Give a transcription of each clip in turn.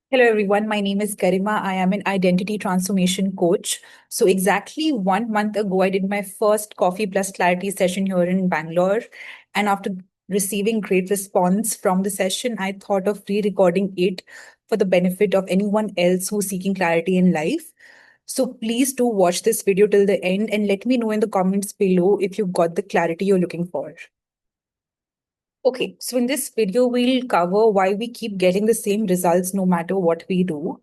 Hello, everyone. My name is Garima. I am an identity transformation coach. So, exactly 1 month ago, I did my first Coffee Plus Clarity session here in Bangalore. And after receiving great response from the session, I thought of re recording it for the benefit of anyone else who's seeking clarity in life. So, please do watch this video till the end and let me know in the comments below if you got the clarity you're looking for. Okay, so in this video, we'll cover why we keep getting the same results no matter what we do.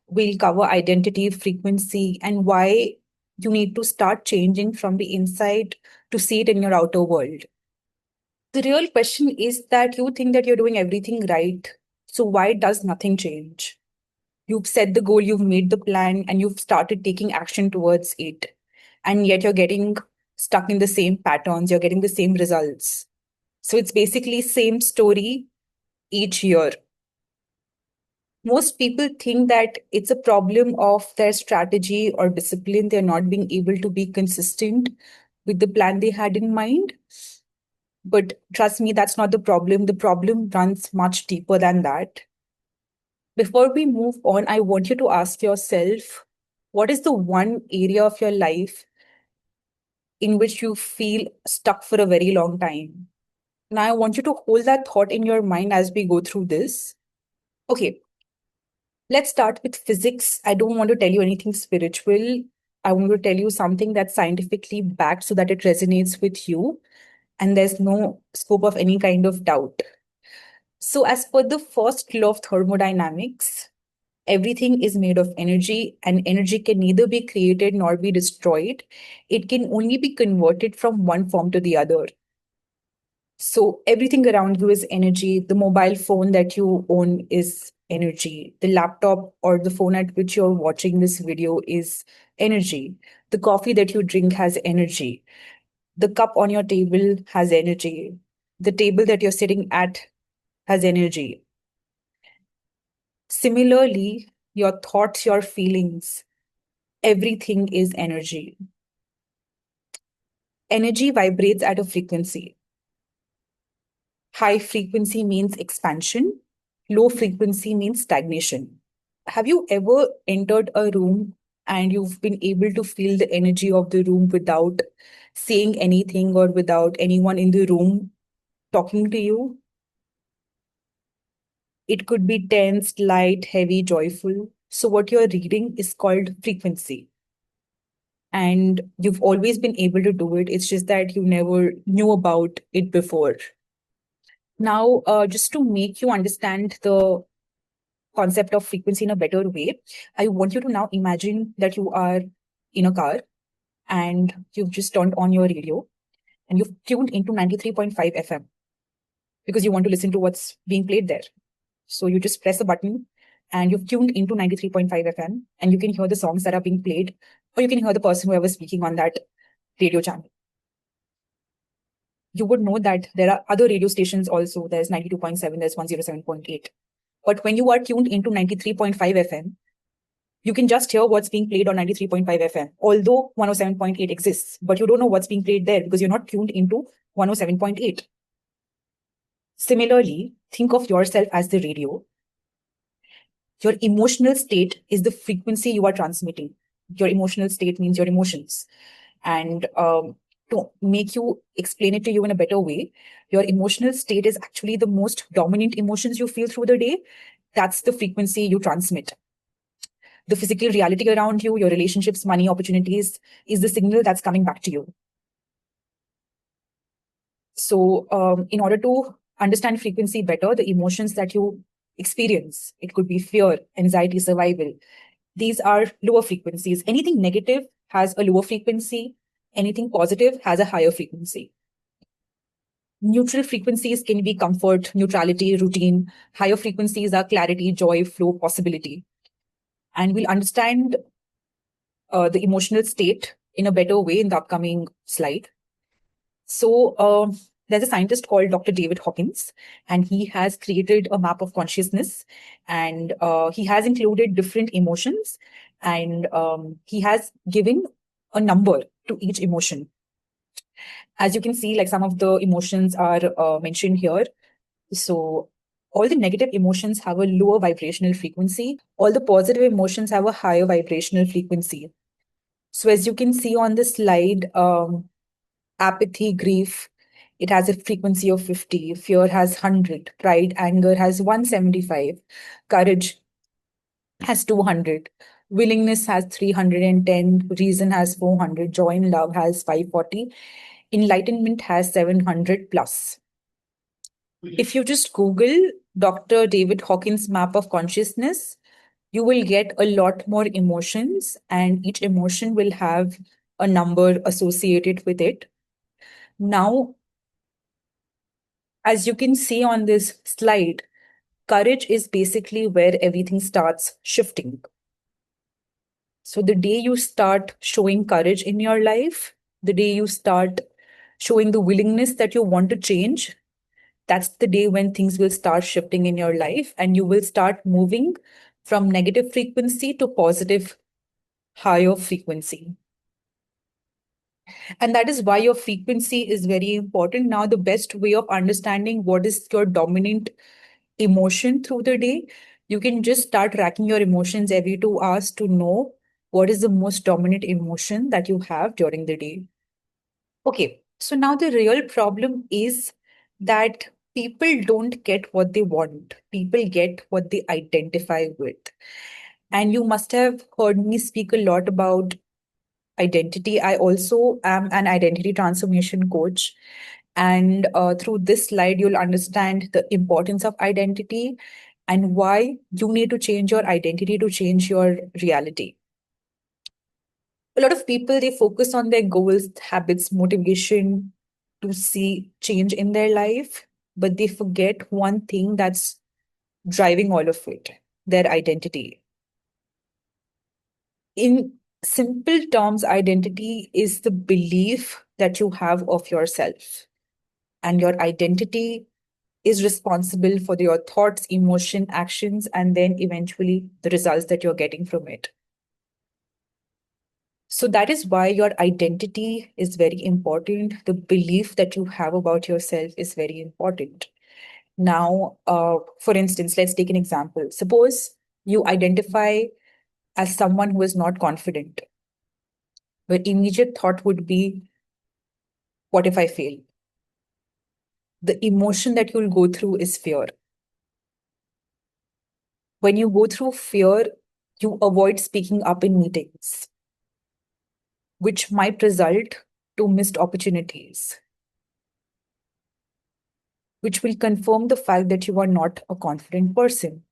We'll cover identity, frequency, and why you need to start changing from the inside to see it in your outer world. The real question is that you think that you're doing everything right. So why does nothing change? You've set the goal, you've made the plan, and you've started taking action towards it. And yet you're getting stuck in the same patterns, you're getting the same results. So it's basically same story each year. Most people think that it's a problem of their strategy or discipline. They're not being able to be consistent with the plan they had in mind. But trust me, that's not the problem. The problem runs much deeper than that. Before we move on, I want you to ask yourself, what is the one area of your life in which you feel stuck for a very long time? Now, I want you to hold that thought in your mind as we go through this. Okay, let's start with physics. I don't want to tell you anything spiritual. I want to tell you something that's scientifically backed so that it resonates with you and there's no scope of any kind of doubt. So, as per the first law of thermodynamics, everything is made of energy, and energy can neither be created nor be destroyed. It can only be converted from one form to the other. So everything around you is energy. The mobile phone that you own is energy. The laptop or the phone at which you're watching this video is energy. The coffee that you drink has energy. The cup on your table has energy. The table that you're sitting at has energy. Similarly, your thoughts, your feelings, everything is energy. Energy vibrates at a frequency. High frequency means expansion, low frequency means stagnation. Have you ever entered a room and you've been able to feel the energy of the room without saying anything or without anyone in the room talking to you? It could be tense, light, heavy, joyful. So, what you're reading is called frequency. And you've always been able to do it. It's just that you never knew about it before. Now, just to make you understand the concept of frequency in a better way, I want you to now imagine that you are in a car and you've just turned on your radio and you've tuned into 93.5 FM because you want to listen to what's being played there. So you just press a button and you've tuned into 93.5 FM and you can hear the songs that are being played, or you can hear the person whoever is speaking on that radio channel. You would know that there are other radio stations also. There's 92.7, there's 107.8. But when you are tuned into 93.5 FM, you can just hear what's being played on 93.5 FM, although 107.8 exists, but you don't know what's being played there because you're not tuned into 107.8. Similarly, think of yourself as the radio. Your emotional state is the frequency you are transmitting. Your emotional state means your emotions. And to make you explain it to you in a better way, your emotional state is actually the most dominant emotions you feel through the day. That's the frequency you transmit. The physical reality around you, your relationships, money, opportunities, is the signal that's coming back to you. So, in order to understand frequency better, the emotions that you experience, it could be fear, anxiety, survival, these are lower frequencies. Anything negative has a lower frequency, anything positive has a higher frequency. Neutral frequencies can be comfort, neutrality, routine. Higher frequencies are clarity, joy, flow, possibility. And we'll understand the emotional state in a better way in the upcoming slide. So, there's a scientist called Dr. David Hawkins, and he has created a map of consciousness, and he has included different emotions, and he has given a number to each emotion. As you can see, like some of the emotions are mentioned here. So, All the negative emotions have a lower vibrational frequency. All the positive emotions have a higher vibrational frequency. So, as you can see on the slide, apathy, grief, it has a frequency of 50. Fear has 100. Pride, anger has 175. Courage has 200. Willingness has 310. Reason has 400. Joy and love has 540. Enlightenment has 700 plus. If you just Google Dr. David Hawkins' map of consciousness, you will get a lot more emotions, and each emotion will have a number associated with it. Now, as you can see on this slide, courage is basically where everything starts shifting. So, the day you start showing courage in your life, the day you start showing the willingness that you want to change, that's the day when things will start shifting in your life and you will start moving from negative frequency to positive, higher frequency. And that is why your frequency is very important. Now, the best way of understanding what is your dominant emotion through the day, you can just start tracking your emotions every 2 hours to know what is the most dominant emotion that you have during the day. Okay, so now the real problem is that people don't get what they want. People get what they identify with. And you must have heard me speak a lot about identity. I also am an identity transformation coach. And through this slide, you'll understand the importance of identity and why you need to change your identity to change your reality. A lot of people, they focus on their goals, habits, motivation to see change in their life, but they forget one thing that's driving all of it, their identity. In simple terms, identity is the belief that you have of yourself, and your identity is responsible for your thoughts, emotion, actions, and then eventually the results that you're getting from it. So that is why your identity is very important. The belief that you have about yourself is very important. Now, for instance, let's take an example. Suppose you identify as someone who is not confident. Your immediate thought would be, what if I fail? The emotion that you'll go through is fear. When you go through fear, you avoid speaking up in meetings, which might result to missed opportunities, which will confirm the fact that you are not a confident person.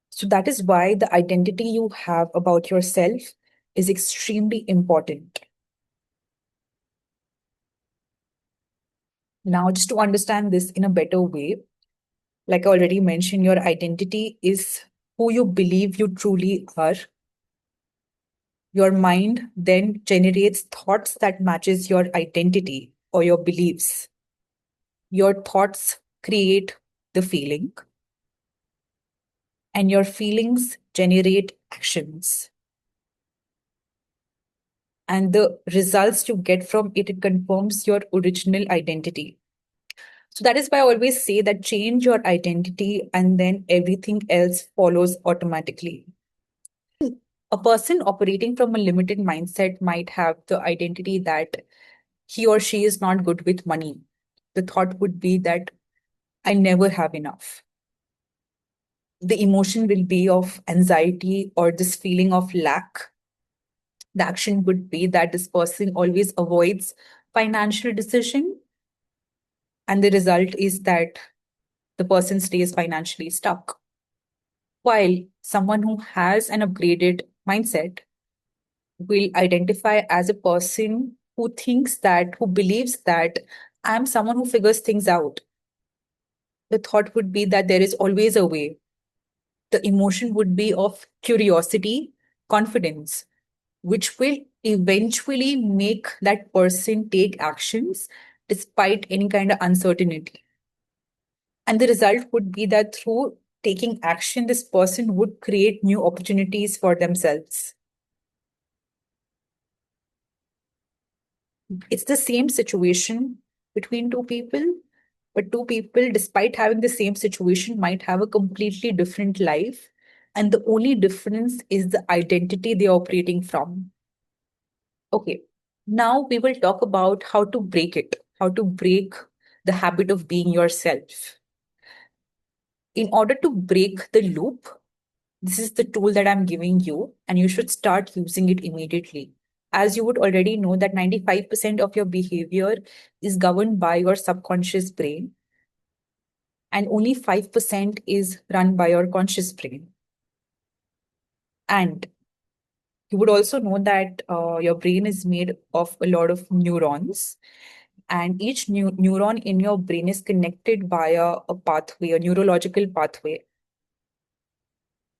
So that is why the identity you have about yourself is extremely important. Now, just to understand this in a better way, like I already mentioned, your identity is who you believe you truly are. Your mind then generates thoughts that matches your identity or your beliefs. Your thoughts create the feeling, and your feelings generate actions. And the results you get from it, it confirms your original identity. So that is why I always say that change your identity and then everything else follows automatically. A person operating from a limited mindset might have the identity that he or she is not good with money. The thought would be that I never have enough. The emotion will be of anxiety or this feeling of lack. The action would be that this person always avoids financial decision, and the result is that the person stays financially stuck. While someone who has an upgraded mindset will identify as a person who thinks that, who believes that I'm someone who figures things out. The thought would be that there is always a way. The emotion would be of curiosity, confidence, which will eventually make that person take actions despite any kind of uncertainty. And the result would be that through taking action, this person would create new opportunities for themselves. It's the same situation between two people. But two people, despite having the same situation, might have a completely different life. And the only difference is the identity they're operating from. Okay, now we will talk about how to break it, how to break the habit of being yourself. In order to break the loop, this is the tool that I'm giving you, and you should start using it immediately. As you would already know, that 95% of your behavior is governed by your subconscious brain, and only 5% is run by your conscious brain. And you would also know that your brain is made of a lot of neurons, and each neuron in your brain is connected via a pathway, a neurological pathway.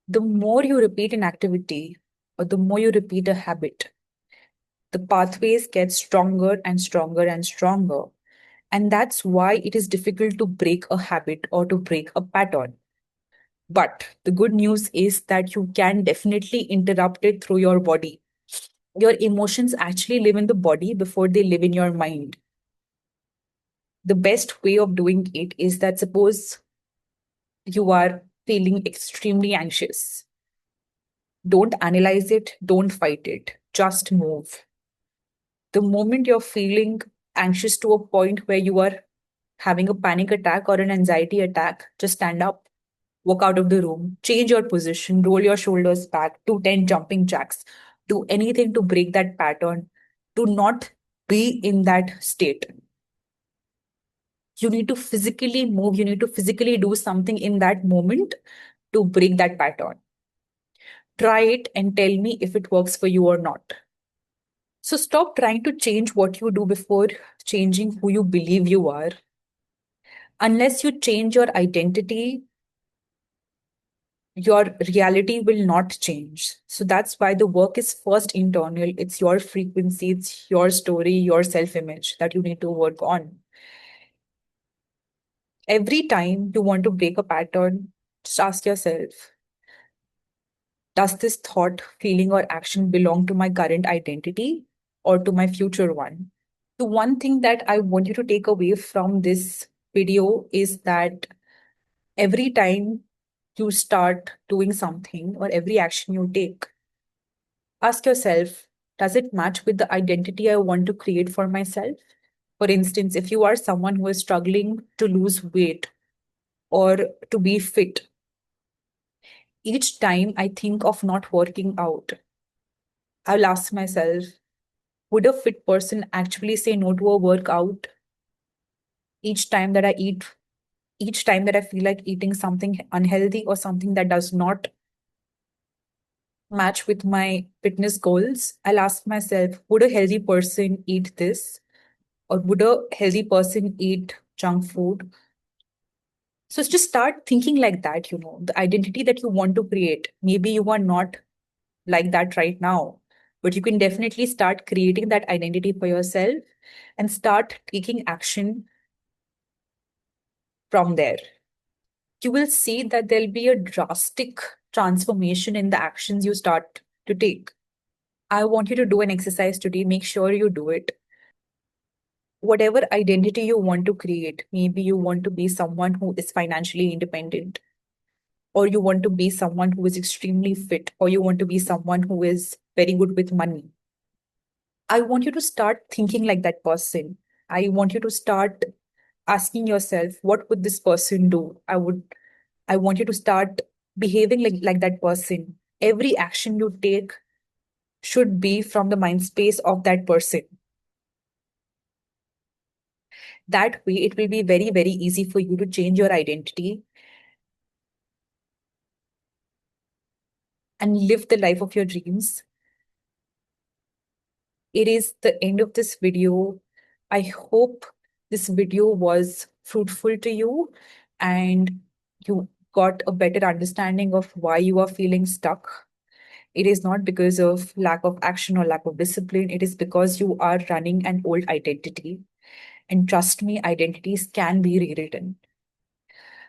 The more you repeat an activity, or the more you repeat a habit, the pathways get stronger and stronger and stronger. And that's why it is difficult to break a habit or to break a pattern. But the good news is that you can definitely interrupt it through your body. Your emotions actually live in the body before they live in your mind. The best way of doing it is that suppose you are feeling extremely anxious. Don't analyze it, don't fight it, just move. The moment you're feeling anxious to a point where you are having a panic attack or an anxiety attack, just stand up, walk out of the room, change your position, roll your shoulders back, do 10 jumping jacks, do anything to break that pattern. Do not be in that state. You need to physically move, you need to physically do something in that moment to break that pattern. Try it and tell me if it works for you or not. So stop trying to change what you do before changing who you believe you are. Unless you change your identity, your reality will not change. So that's why the work is first internal. It's your frequency, it's your story, your self image that you need to work on. Every time you want to break a pattern, just ask yourself, does this thought, feeling, or action belong to my current identity or to my future one? The one thing that I want you to take away from this video is that every time you start doing something or every action you take, ask yourself, does it match with the identity I want to create for myself? For instance, if you are someone who is struggling to lose weight or to be fit, each time I think of not working out, I'll ask myself, would a fit person actually say no to a workout? Each time that I eat, each time that I feel like eating something unhealthy or something that does not match with my fitness goals, I'll ask myself, would a healthy person eat this? Or would a healthy person eat junk food? So just start thinking like that, the identity that you want to create. Maybe you are not like that right now, but you can definitely start creating that identity for yourself and start taking action from there. You will see that there'll be a drastic transformation in the actions you start to take. I want you to do an exercise today. Make sure you do it. Whatever identity you want to create, maybe you want to be someone who is financially independent, or you want to be someone who is extremely fit, or you want to be someone who is very good with money. I want you to start thinking like that person. I want you to start asking yourself, what would this person do? I want you to start behaving like that person. Every action you take should be from the mind space of that person. That way, it will be very, very easy for you to change your identity and live the life of your dreams. It is the end of this video. I hope this video was fruitful to you and you got a better understanding of why you are feeling stuck. It is not because of lack of action or lack of discipline. It is because you are running an old identity. And trust me, identities can be rewritten.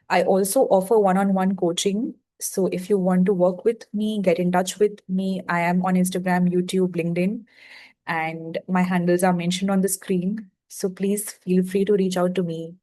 I also offer one-on-one coaching. So if you want to work with me, get in touch with me. I am on Instagram, YouTube, LinkedIn, and my handles are mentioned on the screen. So please feel free to reach out to me.